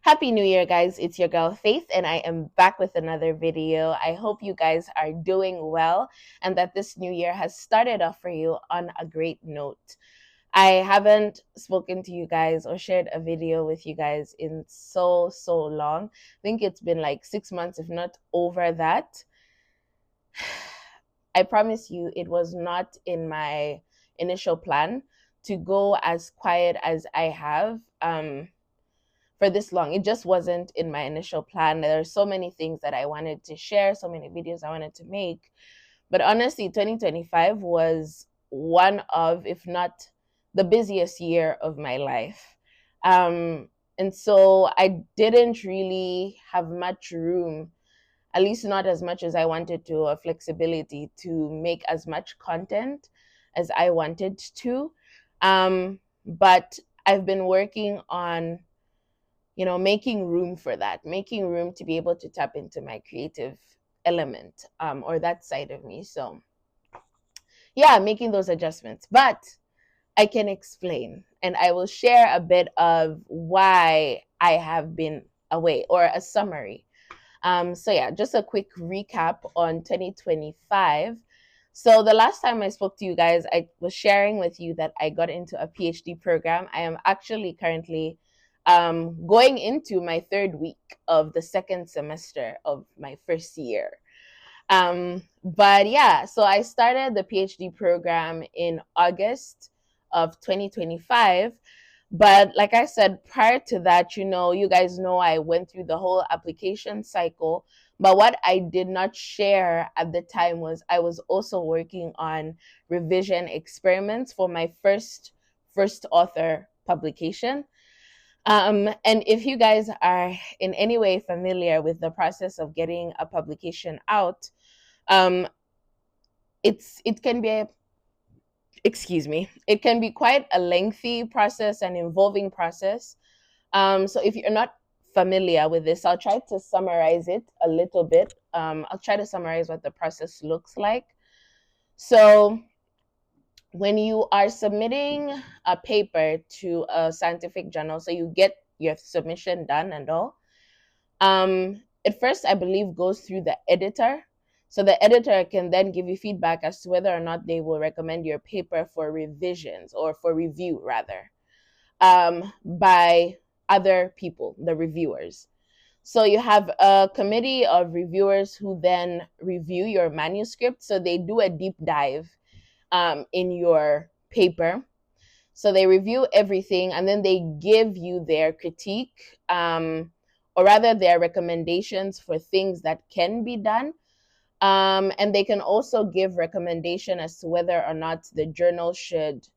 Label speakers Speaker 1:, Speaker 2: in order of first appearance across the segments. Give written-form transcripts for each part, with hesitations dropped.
Speaker 1: Happy New Year, guys. It's your girl Faith, and I am back with another video. I hope you guys are doing well and that this new year has started off for you on a great note. I haven't spoken to you guys or shared a video with you guys in so long. I think it's been like 6 months, if not over that. I promise you, it was not in my initial plan to go as quiet as I have. For this long. It just wasn't in my initial plan. There are so many things that I wanted to share, so many videos I wanted to make. But honestly, 2025 was one of, if not the busiest year of my life. And so I didn't really have much room, at least not as much as I wanted to, or flexibility to make as much content as I wanted to. But I've been working on making room for that, making room to be able to tap into my creative element, or that side of me. So, yeah, making those adjustments. But I can explain and I will share a bit of why I have been away, or a summary. So, yeah, just a quick recap on 2025. So, the last time I spoke to you guys, I was sharing with you that I got into a PhD program. I am actually currently going into my third week of the second semester of my first year. But yeah, so I started the PhD program in August of 2025. But like I said, prior to that, you guys know I went through the whole application cycle. But what I did not share at the time was I was also working on revision experiments for my first author publication. And if you guys are in any way familiar with the process of getting a publication out, um, it can be it can be quite a lengthy process and involving process. So if you're not familiar with this, I'll try to summarize it a little bit. I'll try to summarize what the process looks like. So when you are submitting a paper to a scientific journal, so you get your submission done and all, at first I believe goes through the editor. So the editor can then give you feedback as to whether or not they will recommend your paper for revisions, or for review rather, by other people, the reviewers. So you have a committee of reviewers who then review your manuscript. So they do a deep dive in your paper. So they review everything and then they give you their critique, or rather their recommendations for things that can be done. And they can also give recommendation as to whether or not the journal should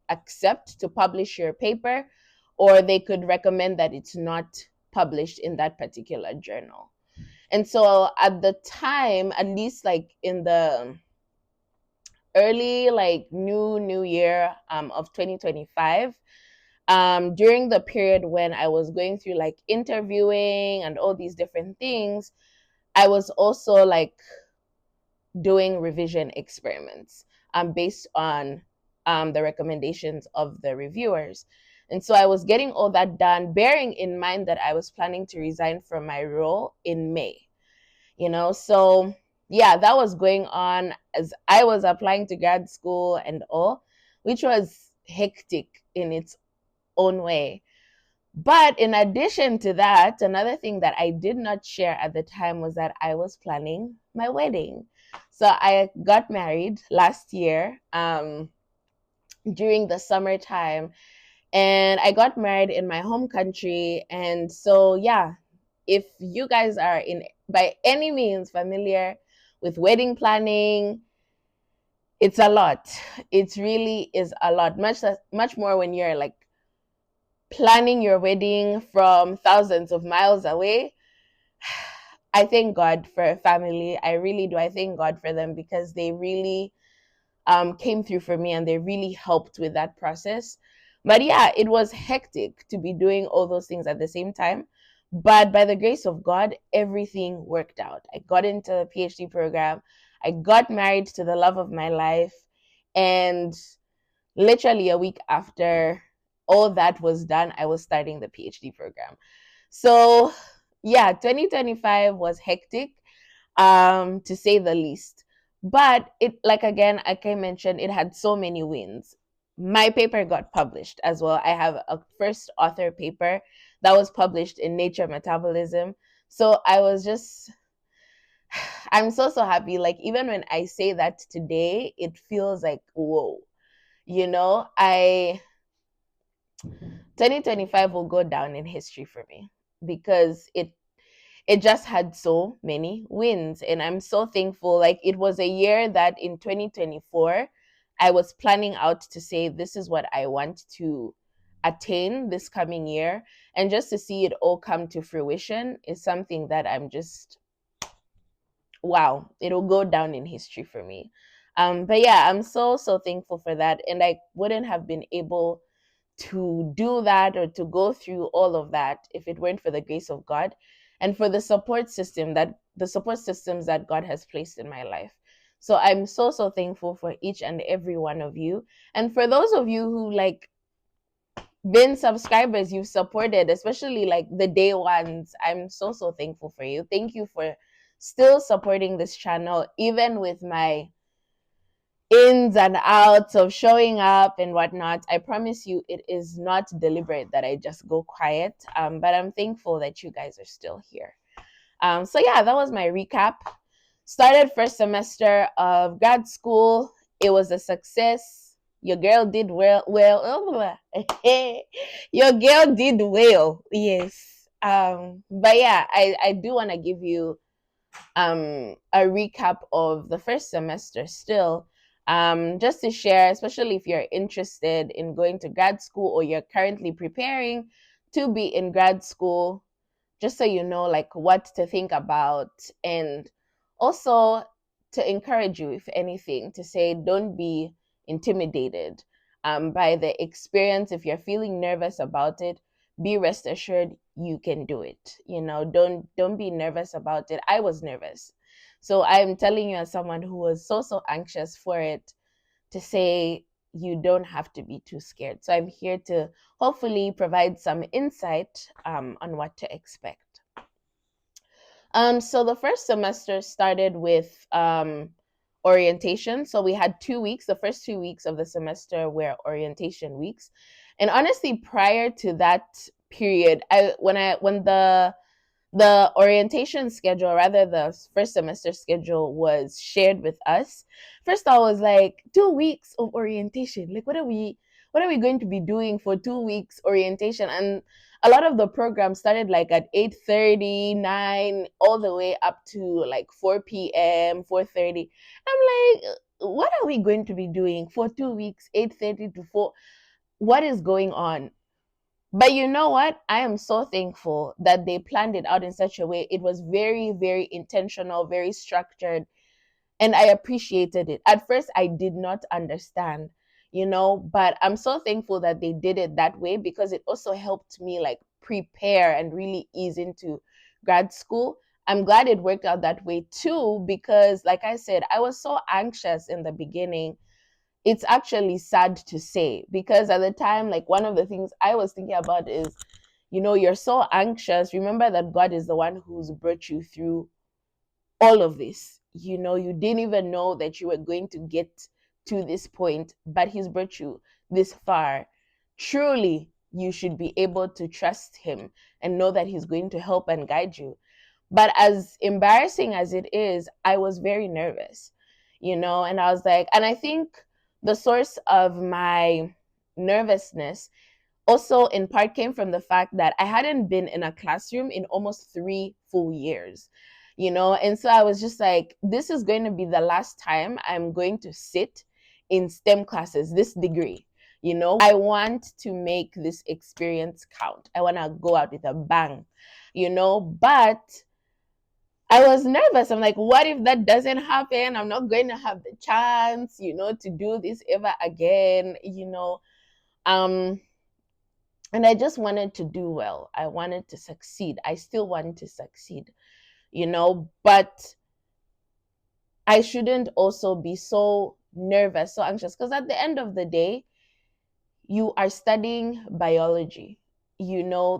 Speaker 1: accept to publish your paper, or they could recommend that it's not published in that particular journal. And so at the time, at least like in the early like new year of 2025, during the period when I was going through like interviewing and all these different things, I was also like doing revision experiments based on the recommendations of the reviewers. And so I was getting all that done, bearing in mind that I was planning to resign from my role in May. So yeah, that was going on as I was applying to grad school and all, which was hectic in its own way. But in addition to that, another thing that I did not share at the time was that I was planning my wedding. So I got married last year, during the summertime, and I got married in my home country. And so yeah, if you guys are in by any means familiar with wedding planning, it's a lot. It really is a lot, much more when you're like planning your wedding from thousands of miles away. I thank God for family. I really do. I thank God for them because they really came through for me and they really helped with that process. But yeah, it was hectic to be doing all those things at the same time. But by the grace of God, everything worked out. I got into the PhD program. I got married to the love of my life. And literally a week after all that was done, I was starting the PhD program. So yeah, 2025 was hectic, to say the least. But it, like again, like I mentioned, it had so many wins. My paper got published as well. I have a first author paper that was published in Nature Metabolism. So I was just, I'm so happy. Like, even when I say that today, it feels like, whoa, you know, 2025 will go down in history for me because it just had so many wins, and I'm so thankful. Like, it was a year that in 2024 I was planning out to say this is what I want to attain this coming year, and just to see it all come to fruition is something that I'm just, wow, it'll go down in history for me. But yeah, I'm so thankful for that, and I wouldn't have been able to do that or to go through all of that if it weren't for the grace of God and for the support systems that God has placed in my life. So I'm so thankful for each and every one of you. And for those of you who like been subscribers, you've supported, especially like the day ones, I'm so thankful for you. Thank you for still supporting this channel, even with my ins and outs of showing up and whatnot. I promise you, it is not deliberate that I just go quiet. But I'm thankful that you guys are still here. So yeah, that was my recap. Started first semester of grad school. It was a success. Your girl did well. Your girl did well. Yes. But yeah, I do want to give you a recap of the first semester still, just to share, especially if you're interested in going to grad school or you're currently preparing to be in grad school, just so you know like what to think about, and also to encourage you, if anything, to say don't be intimidated by the experience. If you're feeling nervous about it, be rest assured you can do it. Don't be nervous about it. I was nervous, so I'm telling you, as someone who was so anxious for it, to say you don't have to be too scared. So I'm here to hopefully provide some insight on what to expect. So the first semester started with orientation. So we had 2 weeks. The first 2 weeks of the semester were orientation weeks. And honestly, prior to that period, when the orientation schedule, rather the first semester schedule, was shared with us, first I was like, 2 weeks of orientation, like what are we going to be doing for 2 weeks orientation? And a lot of the programs started like at 8:30, 9, all the way up to like 4 p.m., 4:30. I'm like, what are we going to be doing for 2 weeks, 8:30 to 4? What is going on? But you know what? I am so thankful that they planned it out in such a way. It was very intentional, very structured, and I appreciated it. At first, I did not understand, but I'm so thankful that they did it that way, because it also helped me like prepare and really ease into grad school. I'm glad it worked out that way too, because like I said, I was so anxious in the beginning. It's actually sad to say, because at the time, like, one of the things I was thinking about is, you're so anxious. Remember that God is the one who's brought you through all of this. You didn't even know that you were going to get to this point, but He's brought you this far. Truly, you should be able to trust Him and know that He's going to help and guide you. But as embarrassing as it is, I was very nervous, and I was like, and I think the source of my nervousness also in part came from the fact that I hadn't been in a classroom in almost 3 full years, and so I was just like, this is going to be the last time I'm going to sit in STEM classes, this degree. I want to make this experience count. I want to go out with a bang, but I was nervous. I'm like, what if that doesn't happen? I'm not going to have the chance, to do this ever again, Um, and I just wanted to do well. I wanted to succeed. I still want to succeed, but I shouldn't also be so nervous, so anxious, because at the end of the day, you are studying biology.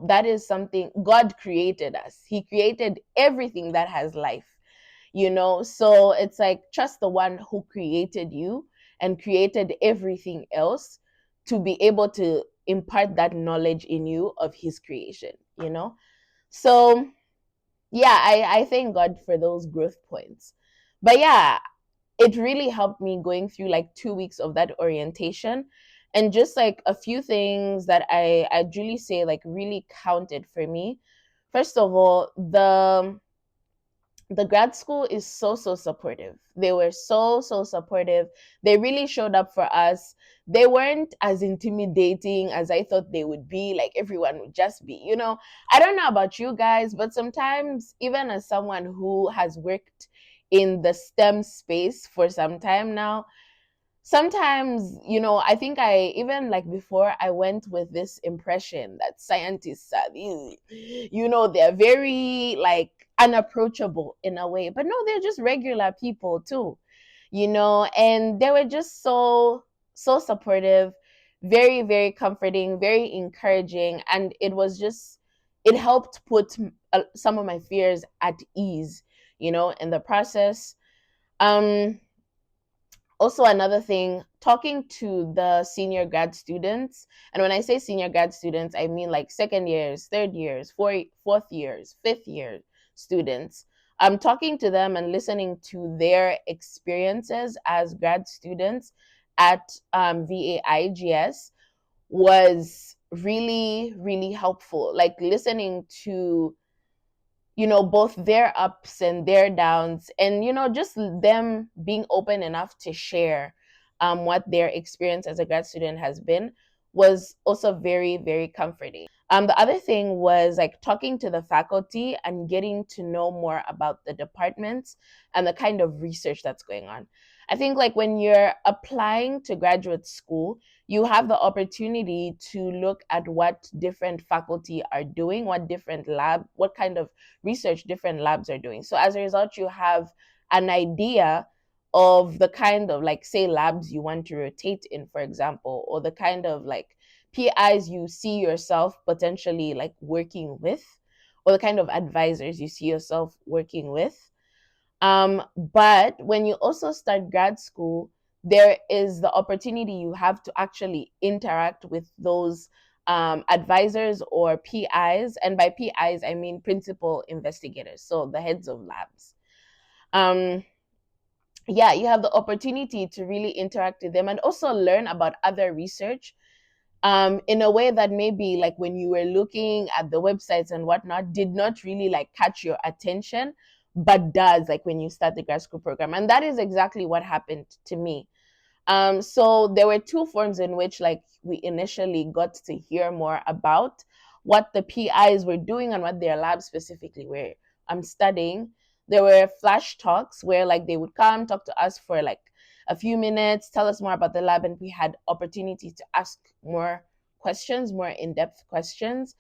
Speaker 1: that is something. God created us. He created everything that has life. So it's like, trust the one who created you and created everything else to be able to impart that knowledge in you of his creation. So yeah, I thank God for those growth points. But yeah, it really helped me going through like 2 weeks of that orientation, and just like a few things that I'd really say like really counted for me. First of all, the grad school is so supportive. They were so supportive. They really showed up for us. They weren't as intimidating as I thought they would be. Like everyone would just be. I don't know about you guys, but sometimes, even as someone who has worked in the STEM space for some time now, sometimes, I think I even like before I went with this impression that scientists are these, they're very like unapproachable in a way. But no, they're just regular people too. And they were just so supportive, very, very comforting, very encouraging. And it helped put some of my fears at ease, in the process. Um, Also, another thing, talking to the senior grad students, and when I say senior grad students, I mean like second years, third years, fourth years, fifth year students. I'm talking to them and listening to their experiences as grad students at VAIGS was really, really helpful. Like listening to both their ups and their downs, and just them being open enough to share what their experience as a grad student has been was also very, very comforting. The other thing was like talking to the faculty and getting to know more about the departments and the kind of research that's going on. I think like when you're applying to graduate school, you have the opportunity to look at what different faculty are doing, what kind of research different labs are doing. So as a result, you have an idea of the kind of like, say, labs you want to rotate in, for example, or the kind of like PIs you see yourself potentially like working with, or the kind of advisors you see yourself working with. But when you also start grad school, there is the opportunity you have to actually interact with those advisors or PIs. And by PIs, I mean principal investigators, so the heads of labs. Um, yeah, you have the opportunity to really interact with them and also learn about other research in a way that maybe like when you were looking at the websites and whatnot did not really like catch your attention, but does like when you start the grad school program. And that is exactly what happened to me. So there were two forms in which like we initially got to hear more about what the PIs were doing and what their labs specifically were studying. There were flash talks where like they would come talk to us for like a few minutes, tell us more about the lab, and we had opportunity to ask more questions, more in-depth questions.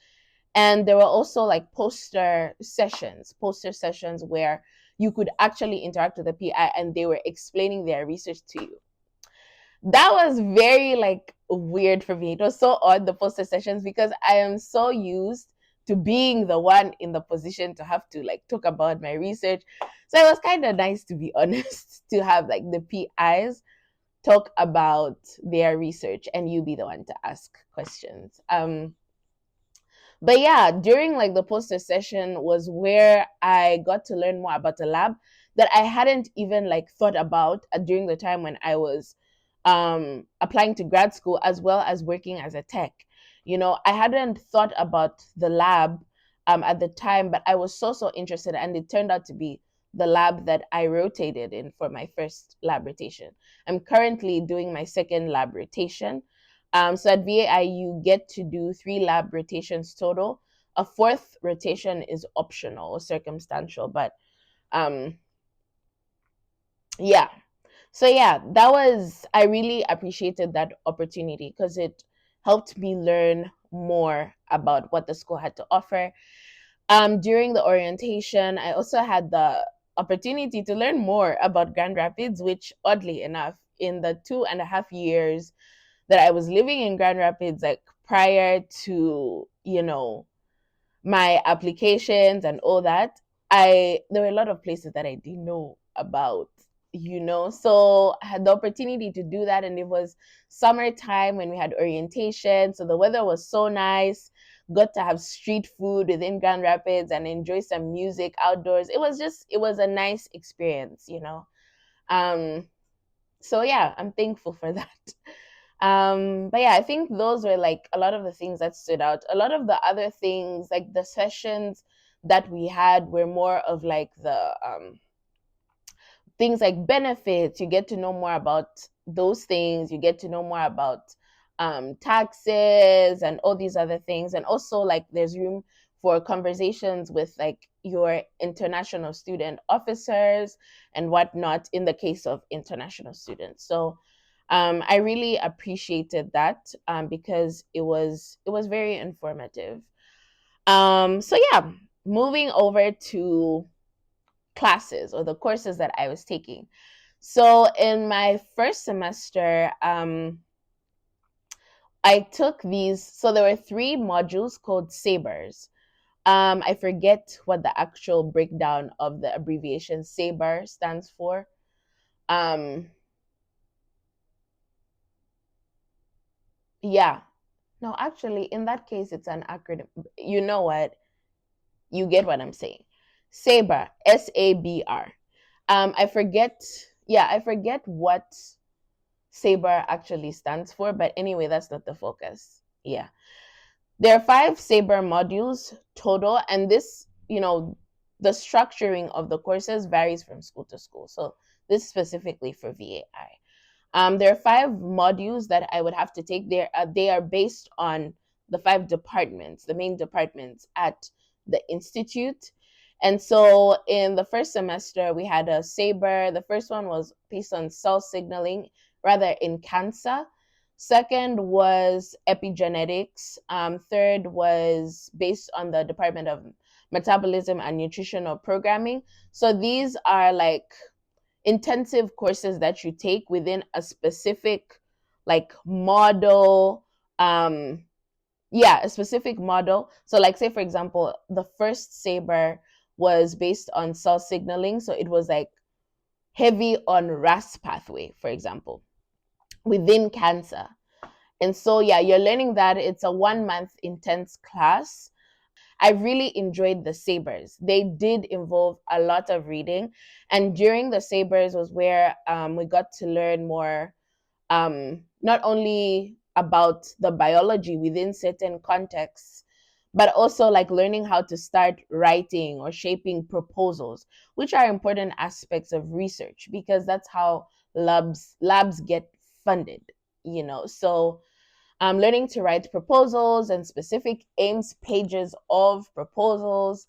Speaker 1: And there were also like poster sessions where you could actually interact with the PI and they were explaining their research to you. That was very like weird for me. It was so odd, the poster sessions, because I am so used to being the one in the position to have to like talk about my research. So it was kind of nice, to be honest, to have like the PIs talk about their research and you be the one to ask questions. But yeah, during like the poster session was where I got to learn more about the lab that I hadn't even like thought about during the time when I was applying to grad school as well as working as a tech. I hadn't thought about the lab at the time, but I was so interested, and it turned out to be the lab that I rotated in for my first lab rotation. I'm currently doing my second lab rotation. So at VAI, you get to do 3 lab rotations total. A fourth rotation is optional or circumstantial, but um, yeah. So yeah, I really appreciated that opportunity because it helped me learn more about what the school had to offer. During the orientation, I also had the opportunity to learn more about Grand Rapids, which oddly enough, in the 2.5 years that I was living in Grand Rapids, like prior to you know, my applications and all that, I there were a lot of places that I didn't know about, So I had the opportunity to do that, and it was summertime when we had orientation, so the weather was so nice. Got to have street food within Grand Rapids and enjoy some music outdoors. It was a nice experience. Um, so yeah, I'm thankful for that. But yeah, I think those were like a lot of the things that stood out. A lot of the other things, like the sessions that we had, were more of like the things like benefits. You get to know more about those things. You get to know more about taxes and all these other things. And also, like, there's room for conversations with like your international student officers and whatnot in the case of international students. So I really appreciated that because it was very informative. So yeah, moving over to classes or the courses that I was taking. So in my first semester, I took these. So there were three modules called Sabers. I forget what the actual breakdown of the abbreviation Saber stands for. Um, yeah, no, actually, in that case, it's an acronym. You know what? You get what I'm saying. Saber, SABR. I forget. Yeah, I forget what Saber actually stands for, but anyway, that's not the focus. Yeah. There are five Saber modules total, and the structuring of the courses varies from school to school. So this specifically for VAI. There are five modules that I would have to take. They are based on the five departments, the main departments at the institute. And so in the first semester, we had a Saber. The first one was based on cell signaling, rather in cancer. Second was epigenetics. Third was based on the Department of Metabolism and Nutritional Programming. So these are like intensive courses that you take within a specific like model. A specific model. So like, say for example, the first Saber was based on cell signaling, so it was like heavy on RAS pathway, for example, within cancer. And so yeah, you're learning that. It's a 1 month intense class. I really enjoyed the Sabers. They did involve a lot of reading. And during the Sabers was where we got to learn more, not only about the biology within certain contexts, but also like learning how to start writing or shaping proposals, which are important aspects of research because that's how labs get funded. So learning to write proposals and specific aims pages of proposals.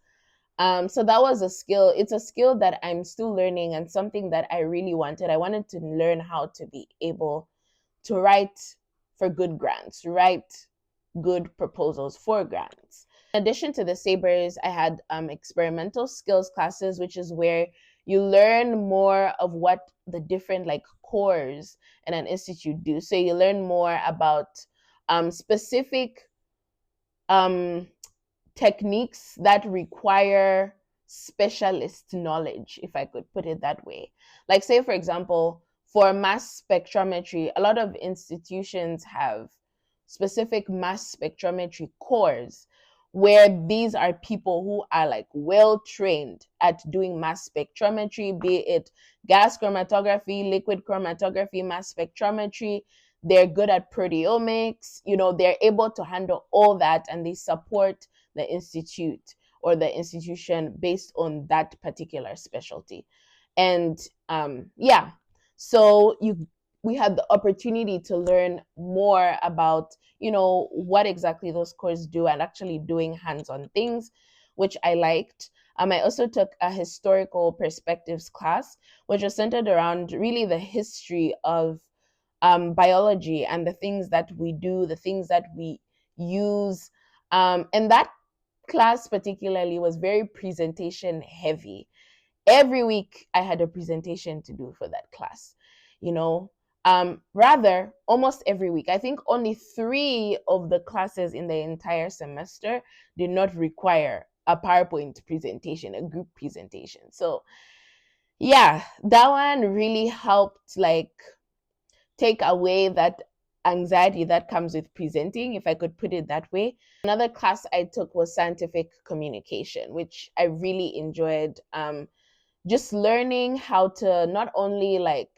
Speaker 1: So that was a skill. It's a skill that I'm still learning and something that I really wanted. I wanted to learn how to be able to write for good grants, write good proposals for grants. In addition to the Sabers, I had experimental skills classes, which is where you learn more of what the different like cores in an institute do. So you learn more about specific um, techniques that require specialist knowledge, if I could put it that way. Like, say, for example, for mass spectrometry, a lot of institutions have specific mass spectrometry cores where these are people who are like well trained at doing mass spectrometry, be it gas chromatography, liquid chromatography, mass spectrometry. They're good at proteomics, they're able to handle all that, and they support the institute or the institution based on that particular specialty. And yeah, so we had the opportunity to learn more about what exactly those courses do and actually doing hands-on things, which I liked. I also took a historical perspectives class, which was centered around really the history of biology and the things that we do, the things that we use. And that class particularly was very presentation heavy. Every week I had a presentation to do for that class, you know. Rather, almost every week. I think only 3 of the classes in the entire semester did not require a PowerPoint presentation, a group presentation. So yeah, that one really helped like take away that anxiety that comes with presenting, if I could put it that way. Another class I took was scientific communication, which I really enjoyed. Just learning how to not only like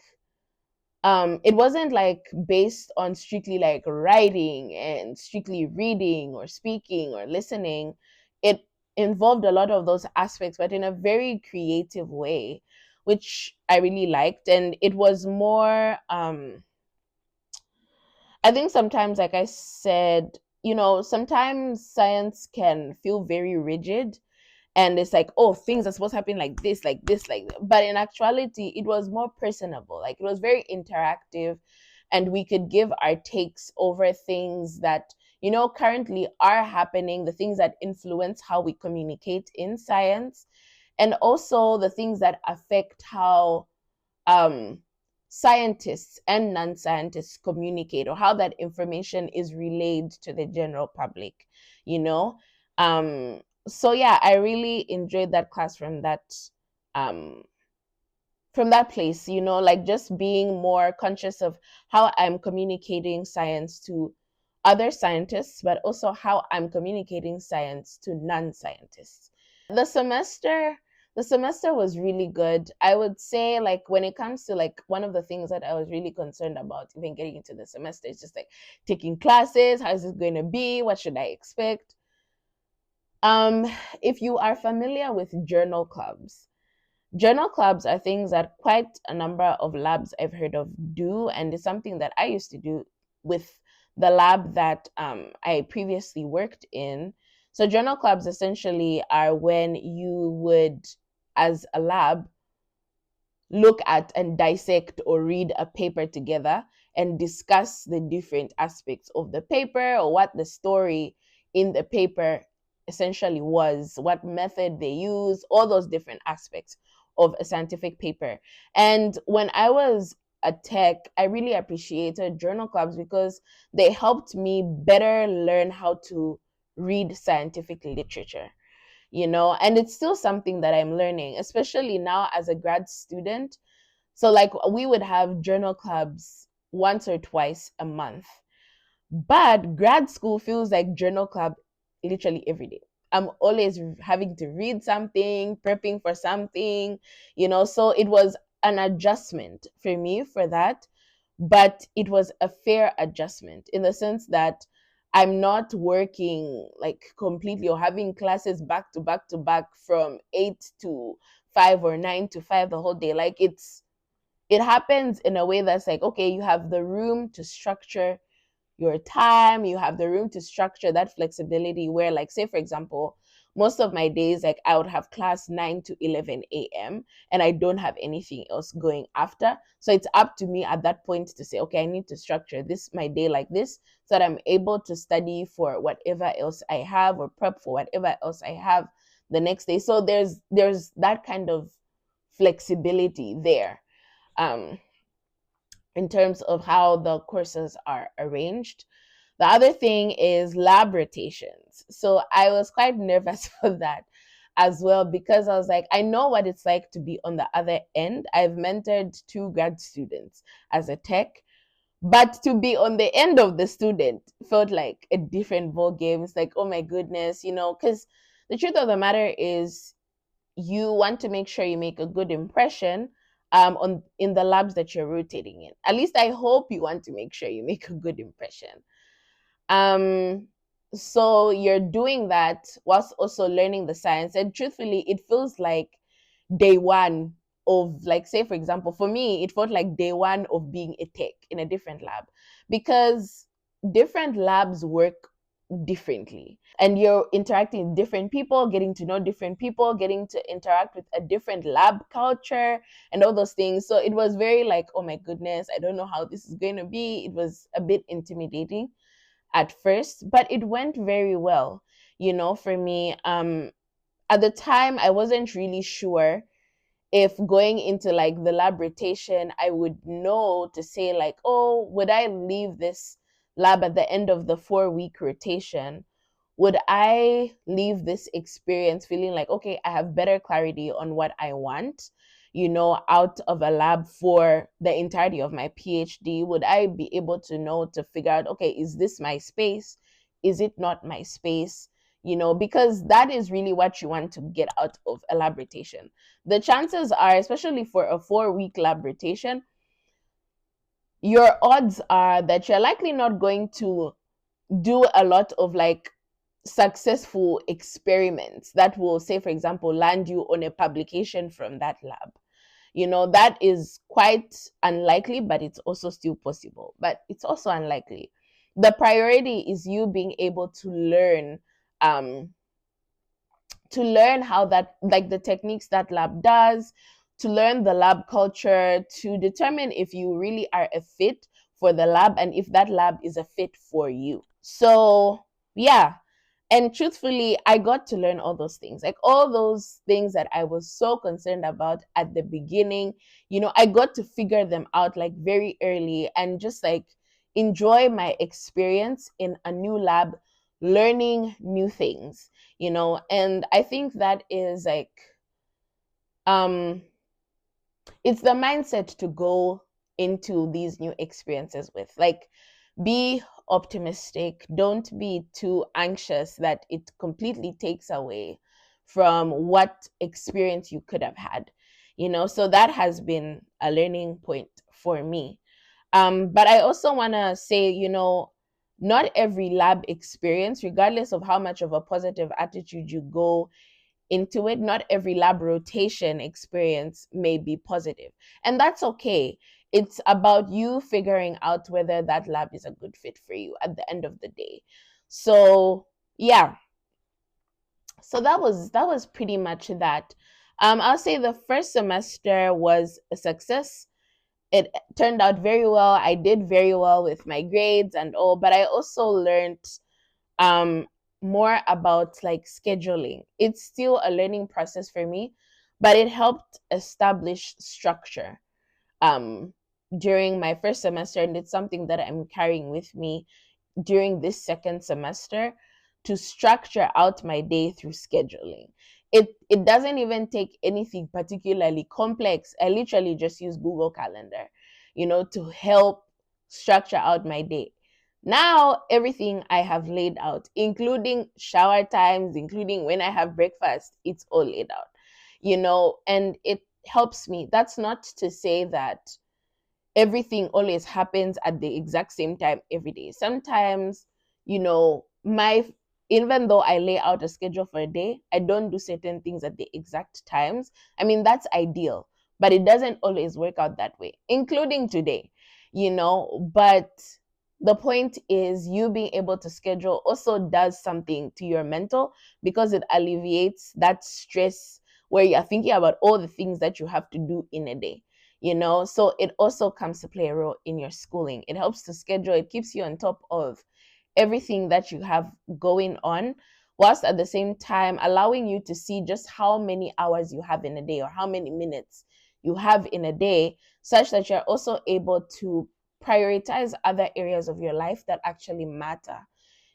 Speaker 1: it wasn't like based on strictly like writing and strictly reading or speaking or listening. It involved a lot of those aspects, but in a very creative way, which I really liked. And it was more I think sometimes, like I said, sometimes science can feel very rigid, and it's like, oh, things are supposed to happen like this, like this, like that. But in actuality, it was more personable. Like it was very interactive, and we could give our takes over things that currently are happening, the things that influence how we communicate in science, and also the things that affect how um, scientists and non-scientists communicate, or how that information is relayed to the general public, you know. So yeah, I really enjoyed that class um, from that place, like just being more conscious of how I'm communicating science to other scientists, but also how I'm communicating science to non-scientists. The semester the semester was really good. I would say, like, when it comes to like one of the things that I was really concerned about even getting into the semester is just like taking classes. How is it going to be? What should I expect? Um, if you are familiar with journal clubs are things that quite a number of labs I've heard of do, and it's something that I used to do with the lab that I previously worked in. So, journal clubs essentially are when you would, as a lab, look at and dissect or read a paper together and discuss the different aspects of the paper, or what the story in the paper essentially was, what method they use, all those different aspects of a scientific paper. And when I was a tech, I really appreciated journal clubs because they helped me better learn how to read scientific literature, and it's still something that I'm learning, especially now as a grad student. So, like, we would have journal clubs once or twice a month, but grad school feels like journal club literally every day. I'm always having to read something, prepping for something, so it was an adjustment for me for that. But it was a fair adjustment in the sense that I'm not working like completely or having classes back to back to back from 8 to 5 or 9 to 5 the whole day. Like, it happens in a way that's like, okay, you have the room to structure your time, you have the room to structure that flexibility where, like, say for example, most of my days, like, I would have class 9 to 11 a.m. and I don't have anything else going after. So it's up to me at that point to say, okay, I need to structure this my day like this so that I'm able to study for whatever else I have, or prep for whatever else I have the next day. So there's that kind of flexibility there, um in terms of how the courses are arranged. The other thing is lab rotations. So I was quite nervous for that as well, because I was like, I know what it's like to be on the other end. I've mentored 2 grad students as a tech, but to be on the end of the student felt like a different ball game. It's like, oh my goodness, because the truth of the matter is, you want to make sure you make a good impression on in the labs that you're rotating in. At least I hope you want to make sure you make a good impression. Um, so you're doing that whilst also learning the science. And truthfully, it feels like day one of, like, say for example, for me, it felt like day one of being a tech in a different lab, because different labs work differently, and you're interacting with different people, getting to know different people, getting to interact with a different lab culture and all those things. So it was very like, oh my goodness, I don't know how this is going to be. It was a bit intimidating at first, but it went very well, for me. At the time, I wasn't really sure if going into like the lab rotation, I would know to say like, oh, would I leave this lab at the end of the 4 week rotation? Would I leave this experience feeling like, okay, I have better clarity on what I want, out of a lab for the entirety of my PhD? Would I be able to know to figure out, okay, is this my space? Is it not my space? Because that is really what you want to get out of a lab rotation. The chances are, especially for a 4 week lab rotation, your odds are that you're likely not going to do a lot of like successful experiments that will, say, for example, land you on a publication from that lab. That is quite unlikely, but it's also still possible, but it's also unlikely. The priority is you being able to learn, how that, like, the techniques that lab does, to learn the lab culture, to determine if you really are a fit for the lab and if that lab is a fit for you. So yeah, and truthfully, I got to learn all those things, like all those things that I was so concerned about at the beginning. I got to figure them out like very early and just like enjoy my experience in a new lab, learning new things, and I think that is like, um it's the mindset to go into these new experiences with. Like, be optimistic. Don't be too anxious that it completely takes away from what experience you could have had. So that has been a learning point for me. But I also want to say, not every lab experience, regardless of how much of a positive attitude you go into it, not every lab rotation experience may be positive. And that's okay. It's about you figuring out whether that lab is a good fit for you at the end of the day. So, yeah. So that was pretty much that. I'll say the first semester was a success. It turned out very well. I did very well with my grades and all, but I also learned um more about like scheduling. It's still a learning process for me, but it helped establish structure um during my first semester, and it's something that I'm carrying with me during this second semester, to structure out my day through scheduling. It doesn't even take anything particularly complex. I literally just use Google Calendar, to help structure out my day. Now everything I have laid out, including shower times, including when I have breakfast, it's all laid out. And it helps me. That's not to say that everything always happens at the exact same time every day. Sometimes, my even though I lay out a schedule for a day, I don't do certain things at the exact times. I mean, that's ideal, but it doesn't always work out that way, including today, but the point is, you being able to schedule also does something to your mental, because it alleviates that stress where you're thinking about all the things that you have to do in a day. So it also comes to play a role in your schooling. It helps to schedule. It keeps you on top of everything that you have going on, whilst at the same time allowing you to see just how many hours you have in a day or how many minutes you have in a day, such that you're also able to prioritize other areas of your life that actually matter,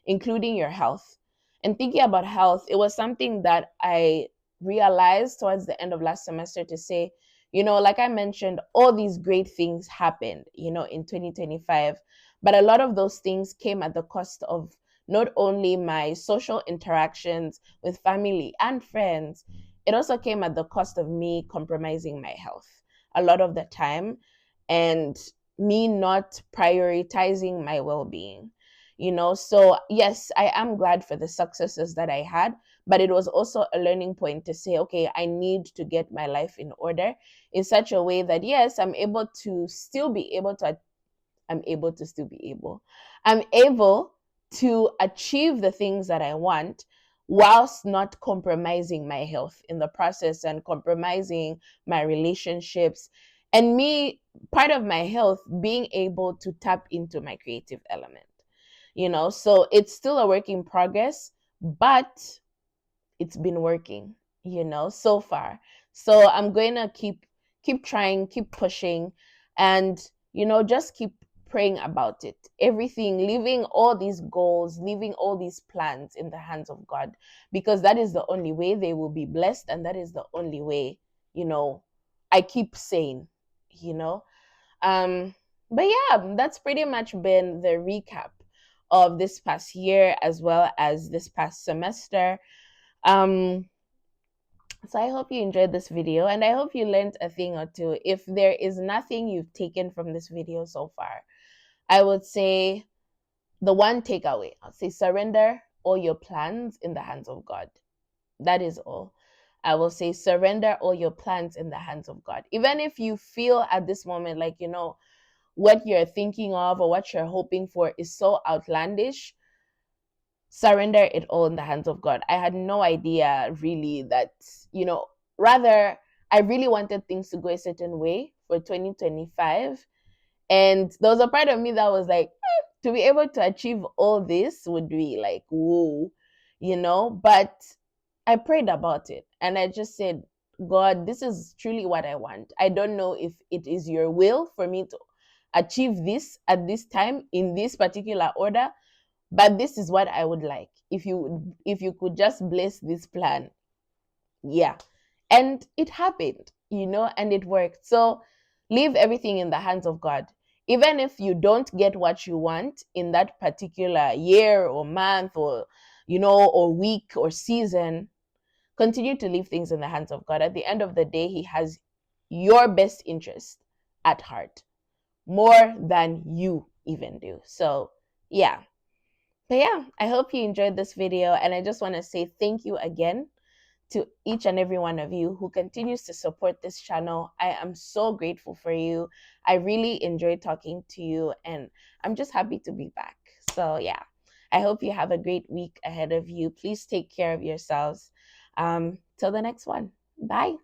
Speaker 1: including your health. And thinking about health, it was something that I realized towards the end of last semester, to say, like I mentioned, all these great things happened, in 2025. But a lot of those things came at the cost of not only my social interactions with family and friends, it also came at the cost of me compromising my health a lot of the time, and me not prioritizing my well-being. So yes, I am glad for the successes that I had, but it was also a learning point to say, okay, I need to get my life in order in such a way that, yes, I'm able to achieve the things that I want, whilst not compromising my health in the process, and compromising my relationships, and me, part of my health, being able to tap into my creative element. So it's still a work in progress, but it's been working. so far. So I'm going to keep trying, keep pushing, and just keep praying about it. Everything, leaving all these goals, leaving all these plans in the hands of God, because that is the only way they will be blessed, and that is the only way, I keep saying, you know. But yeah, that's pretty much been the recap of this past year as well as this past semester. Um, so I hope you enjoyed this video, and I hope you learned a thing or two. If there is nothing you've taken from this video so far, I would say the one takeaway, I'll say surrender all your plans in the hands of God. That is all. I will say surrender all your plans in the hands of God. Even if you feel at this moment like, what you're thinking of or what you're hoping for is so outlandish, surrender it all in the hands of God. I had no idea really that, rather, I really wanted things to go a certain way for 2025. And there was a part of me that was like, to be able to achieve all this would be like, whoa, but I prayed about it and I just said, God, this is truly what I want. I don't know if it is your will for me to achieve this at this time in this particular order, but this is what I would like. If you could just bless this plan. Yeah. And it happened, and it worked. So leave everything in the hands of God. Even if you don't get what you want in that particular year or month or week or season, continue to leave things in the hands of God. At the end of the day, He has your best interest at heart more than you even do. So, yeah. But yeah, I hope you enjoyed this video. And I just want to say thank you again to each and every one of you who continues to support this channel. I am so grateful for you. I really enjoy talking to you, and I'm just happy to be back. So yeah, I hope you have a great week ahead of you. Please take care of yourselves. Till the next one. Bye.